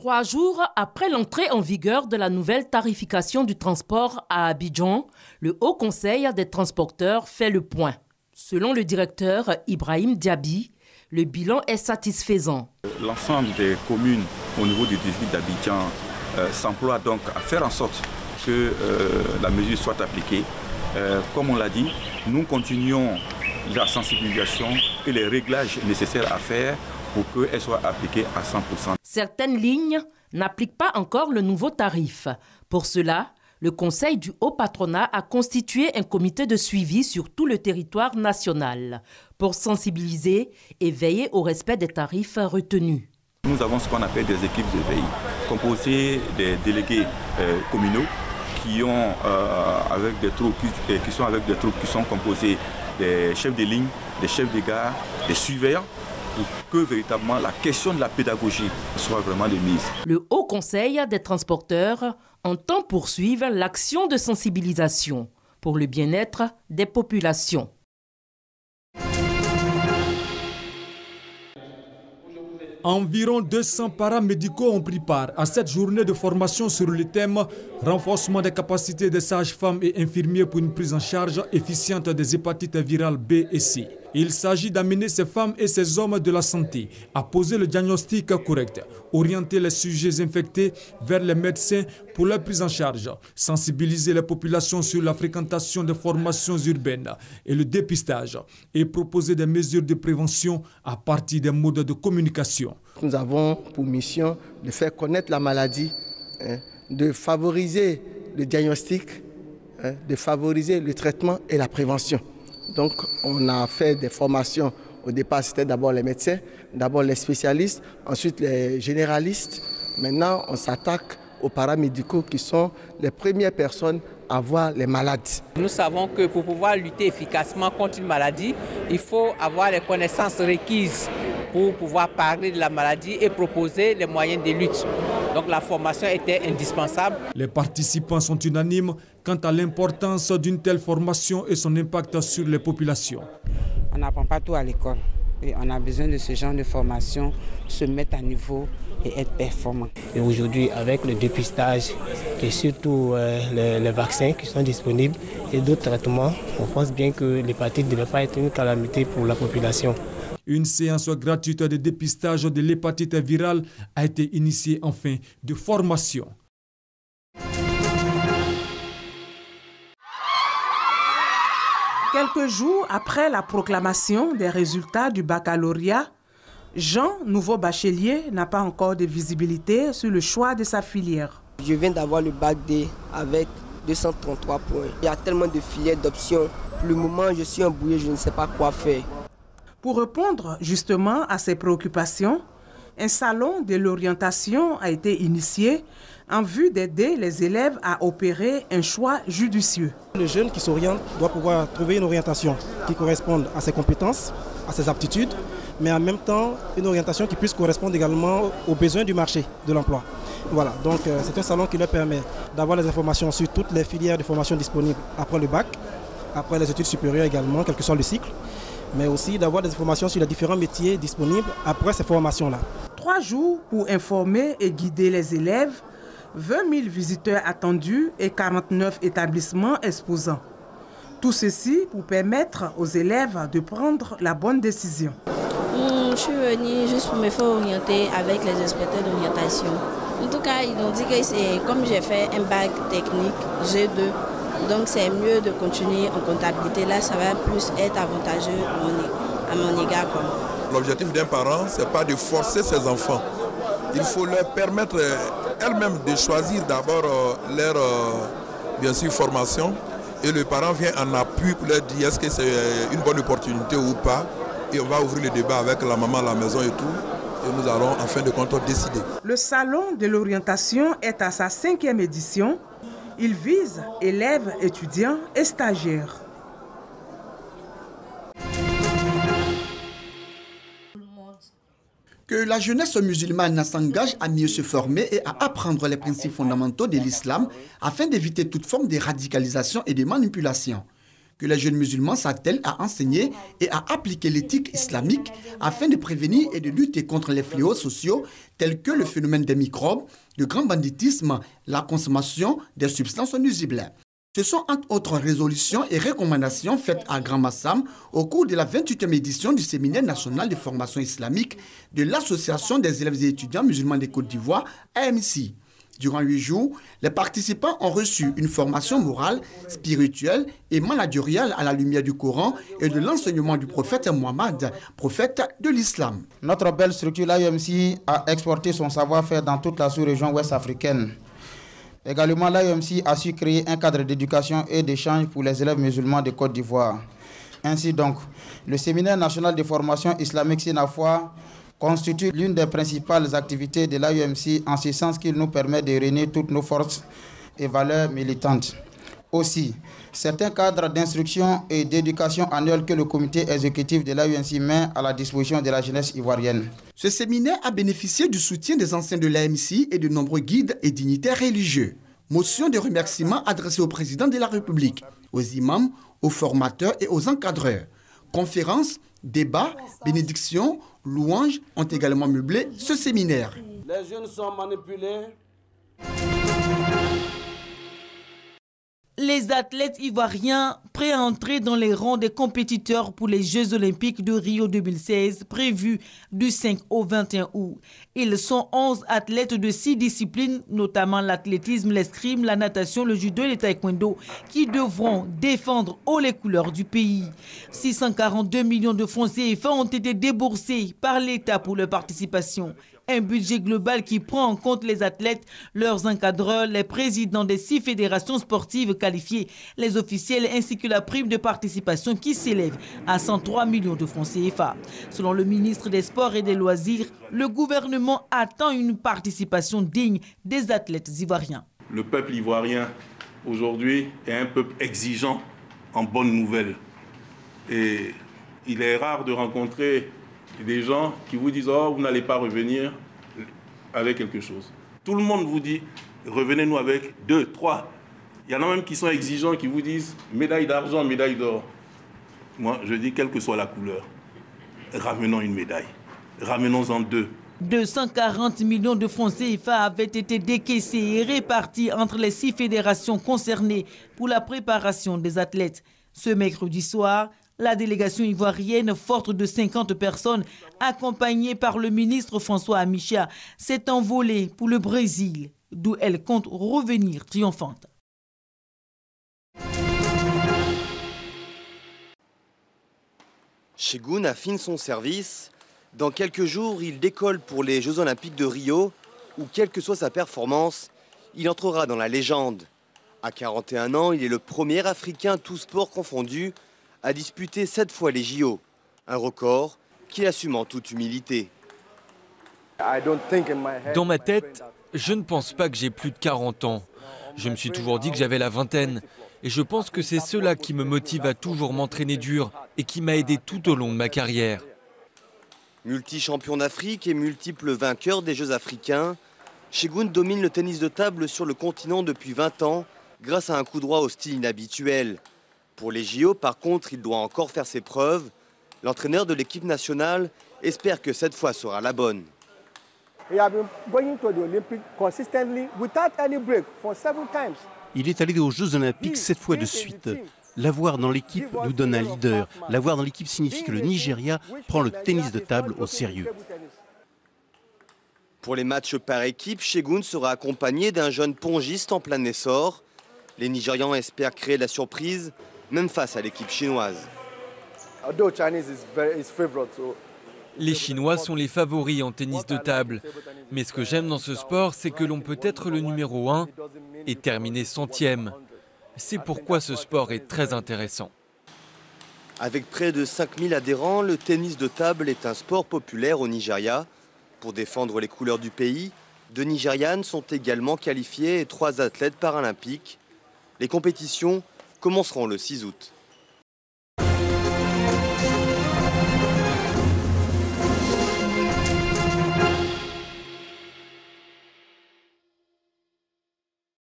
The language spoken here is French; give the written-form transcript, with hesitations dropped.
3 jours après l'entrée en vigueur de la nouvelle tarification du transport à Abidjan, le Haut Conseil des transporteurs fait le point. Selon le directeur Ibrahim Diaby, le bilan est satisfaisant. L'ensemble des communes au niveau du district d'Abidjan s'emploient donc à faire en sorte que la mesure soit appliquée. Comme on l'a dit, nous continuons la sensibilisation et les réglages nécessaires à faire pour qu'elle soit appliquée à 100%. Certaines lignes n'appliquent pas encore le nouveau tarif. Pour cela, le Conseil du haut patronat a constitué un comité de suivi sur tout le territoire national pour sensibiliser et veiller au respect des tarifs retenus. Nous avons ce qu'on appelle des équipes de veille, composées des délégués communaux qui sont avec des troupes qui sont composées des chefs de ligne, des chefs de gare, des surveillants, pour que véritablement la question de la pédagogie soit vraiment de mise. Le Haut Conseil des transporteurs entend poursuivre l'action de sensibilisation pour le bien-être des populations. Environ 200 paramédicaux ont pris part à cette journée de formation sur le thème « Renforcement des capacités des sages-femmes et infirmiers pour une prise en charge efficiente des hépatites virales B et C ». Il s'agit d'amener ces femmes et ces hommes de la santé à poser le diagnostic correct, orienter les sujets infectés vers les médecins pour leur prise en charge, sensibiliser les populations sur la fréquentation des formations urbaines et le dépistage et proposer des mesures de prévention à partir des modes de communication. Nous avons pour mission de faire connaître la maladie, de favoriser le diagnostic, de favoriser le traitement et la prévention. Donc on a fait des formations. Au départ, c'était d'abord les médecins, d'abord les spécialistes, ensuite les généralistes. Maintenant, on s'attaque aux paramédicaux qui sont les premières personnes à voir les malades. Nous savons que pour pouvoir lutter efficacement contre une maladie, il faut avoir les connaissances requises pour pouvoir parler de la maladie et proposer les moyens de lutte. Donc la formation était indispensable. Les participants sont unanimes quant à l'importance d'une telle formation et son impact sur les populations. On n'apprend pas tout à l'école et on a besoin de ce genre de formation, se mettre à niveau et être performant. Et aujourd'hui, avec le dépistage et surtout les vaccins qui sont disponibles et d'autres traitements, on pense bien que l'hépatite ne devait pas être une calamité pour la population. Une séance gratuite de dépistage de l'hépatite virale a été initiée en fin de formation. Quelques jours après la proclamation des résultats du baccalauréat, Jean, nouveau bachelier, n'a pas encore de visibilité sur le choix de sa filière. Je viens d'avoir le bac D avec 233 points. Il y a tellement de filières d'options. Pour le moment, je suis embrouillé, je ne sais pas quoi faire. Pour répondre justement à ces préoccupations, un salon de l'orientation a été initié en vue d'aider les élèves à opérer un choix judicieux. Le jeune qui s'oriente doit pouvoir trouver une orientation qui corresponde à ses compétences, à ses aptitudes, mais en même temps une orientation qui puisse correspondre également aux besoins du marché de l'emploi. Voilà, donc c'est un salon qui leur permet d'avoir les informations sur toutes les filières de formation disponibles après le bac, après les études supérieures également, quel que soit le cycle, mais aussi d'avoir des informations sur les différents métiers disponibles après ces formations-là. 3 jours pour informer et guider les élèves, 20 000 visiteurs attendus et 49 établissements exposants. Tout ceci pour permettre aux élèves de prendre la bonne décision. Je suis venue juste pour me faire orienter avec les inspecteurs d'orientation. En tout cas, ils ont dit que c'est comme j'ai fait un bac technique G2, donc c'est mieux de continuer en comptabilité. Là, ça va plus être avantageux à mon égard. L'objectif d'un parent, ce n'est pas de forcer ses enfants. Il faut leur permettre elles-mêmes de choisir d'abord leur bien sûr, formation. Et le parent vient en appui pour leur dire est-ce que c'est une bonne opportunité ou pas. Et on va ouvrir le débat avec la maman à la maison et tout. Et nous allons en fin de compte décider. Le salon de l'orientation est à sa 5e édition. Il vise élèves, étudiants et stagiaires. Que la jeunesse musulmane s'engage à mieux se former et à apprendre les principes fondamentaux de l'islam afin d'éviter toute forme de radicalisation et de manipulation. que les jeunes musulmans s'attellent à enseigner et à appliquer l'éthique islamique afin de prévenir et de lutter contre les fléaux sociaux tels que le phénomène des microbes, le grand banditisme, la consommation des substances nuisibles. Ce sont entre autres résolutions et recommandations faites à Grand Massam au cours de la 28e édition du Séminaire national de formation islamique de l'Association des élèves et étudiants musulmans de Côte d'Ivoire, AMC. Durant 8 jours, les participants ont reçu une formation morale, spirituelle et managériale à la lumière du Coran et de l'enseignement du prophète Mohammed, prophète de l'islam. Notre belle structure, l'AMC, a exporté son savoir-faire dans toute la sous-région ouest africaine. Également, l'AMC a su créer un cadre d'éducation et d'échange pour les élèves musulmans de Côte d'Ivoire. Ainsi donc, le Séminaire national de formation islamique SINAFOA constitue l'une des principales activités de l'AMC en ce sens qu'il nous permet de réunir toutes nos forces et valeurs militantes. Aussi, certains cadres d'instruction et d'éducation annuels que le comité exécutif de l'AMC met à la disposition de la jeunesse ivoirienne. Ce séminaire a bénéficié du soutien des anciens de l'AMC et de nombreux guides et dignitaires religieux. Motion de remerciement adressée au président de la République, aux imams, aux formateurs et aux encadreurs. Conférences, débats, bénédictions, louanges ont également meublé ce séminaire. Les jeunes sont manipulés. Les athlètes ivoiriens prêts à entrer dans les rangs des compétiteurs pour les Jeux olympiques de Rio 2016 prévus du 5 au 21 août. Ils sont 11 athlètes de 6 disciplines, notamment l'athlétisme, l'escrime, la natation, le judo et le taekwondo, qui devront défendre haut les couleurs du pays. 642 millions de francs CFA ont été déboursés par l'État pour leur participation. Un budget global qui prend en compte les athlètes, leurs encadreurs, les présidents des 6 fédérations sportives qualifiées, les officiels ainsi que la prime de participation qui s'élève à 103 millions de francs CFA. Selon le ministre des Sports et des Loisirs, le gouvernement attend une participation digne des athlètes ivoiriens. Le peuple ivoirien aujourd'hui est un peuple exigeant en bonnes nouvelles. Et il est rare de rencontrer des gens qui vous disent « Oh, vous n'allez pas revenir avec quelque chose ». Tout le monde vous dit « Revenez-nous avec 2, 3 ». Il y en a même qui sont exigeants, qui vous disent « Médaille d'argent, médaille d'or ». Moi, je dis « Quelle que soit la couleur, ramenons une médaille. Ramenons-en 2 ». 240 millions de francs CFA avaient été décaissés et répartis entre les 6 fédérations concernées pour la préparation des athlètes. Ce mercredi soir, la délégation ivoirienne, forte de 50 personnes, accompagnée par le ministre François Amicha, s'est envolée pour le Brésil, d'où elle compte revenir triomphante. Segun affine son service. Dans quelques jours, il décolle pour les Jeux Olympiques de Rio, où quelle que soit sa performance, il entrera dans la légende. À 41 ans, il est le premier Africain, tous sports confondus, à disputer 7 fois les JO. Un record qu'il assume en toute humilité. Dans ma tête, je ne pense pas que j'ai plus de 40 ans. Je me suis toujours dit que j'avais la vingtaine. Et je pense que c'est cela qui me motive à toujours m'entraîner dur et qui m'a aidé tout au long de ma carrière. Multi-champion d'Afrique et multiple vainqueur des Jeux africains, Segun domine le tennis de table sur le continent depuis 20 ans grâce à un coup droit au style inhabituel. Pour les JO, par contre, il doit encore faire ses preuves. L'entraîneur de l'équipe nationale espère que cette fois sera la bonne. Il est allé aux Jeux Olympiques 7 fois de suite. L'avoir dans l'équipe nous donne un leader. L'avoir dans l'équipe signifie que le Nigeria prend le tennis de table au sérieux. Pour les matchs par équipe, Segun sera accompagné d'un jeune pongiste en plein essor. Les Nigérians espèrent créer la surprise, même face à l'équipe chinoise. Les Chinois sont les favoris en tennis de table. Mais ce que j'aime dans ce sport, c'est que l'on peut être le numéro 1 et terminer 100e. C'est pourquoi ce sport est très intéressant. Avec près de 5000 adhérents, le tennis de table est un sport populaire au Nigeria. Pour défendre les couleurs du pays, 2 Nigérianes sont également qualifiées et 3 athlètes paralympiques. Les compétitions commenceront le 6 août.